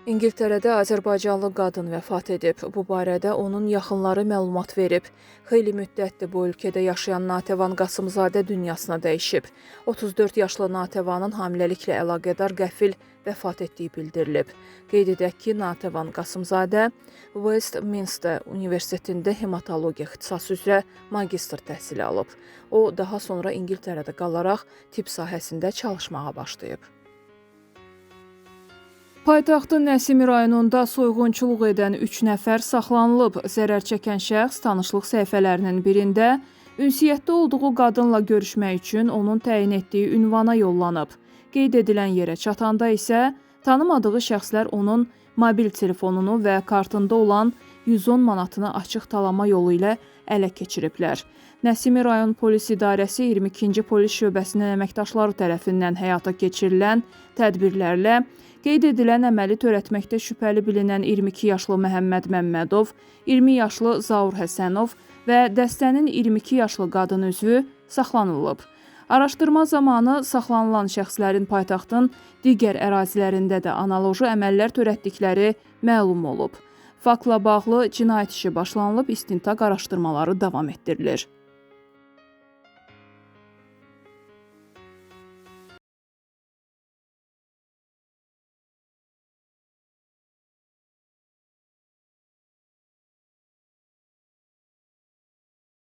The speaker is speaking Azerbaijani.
İngiltərədə azərbaycanlı qadın vəfat edib. Bu barədə onun yaxınları məlumat verib. Xeyli müddətdir bu ölkədə yaşayan Natəvan Qasımzadə dünyasına dəyişib. 34 yaşlı Natəvanın hamiləliklə əlaqədar qəfil vəfat etdiyi bildirilib. Qeyd edək ki, Natəvan Qasımzadə Westminster Universitetində hematologiya ixtisası üzrə magistr təhsili alıb. O, daha sonra İngiltərədə qalaraq tibb sahəsində çalışmağa başlayıb. Paytaxtın Nəsimi rayonunda soyğunçuluq edən 3 nəfər saxlanılıb. Zərər çəkən şəxs tanışlıq səhifələrinin birində ünsiyyətdə olduğu qadınla görüşmək üçün onun təyin etdiyi ünvana yollanıb. Qeyd edilən yerə çatanda isə tanımadığı şəxslər onun mobil telefonunu və kartında olan 110 manatını açıq talama yolu ilə ələ keçiriblər. Nəsimi rayon polis idarəsi 22-ci polis şöbəsinin əməkdaşları tərəfindən həyata keçirilən tədbirlərlə qeyd edilən əməli törətməkdə şübhəli bilinən 22 yaşlı Məhəmməd Məmmədov, 20 yaşlı Zaur Həsənov və dəstənin 22 yaşlı qadın üzvü saxlanılıb. Araşdırma zamanı saxlanılan şəxslərin paytaxtın digər ərazilərində də analoji əməllər törətdikləri məlum olub. Faktla bağlı cinayət işi başlanılıb, istintaq araşdırmaları davam etdirilir.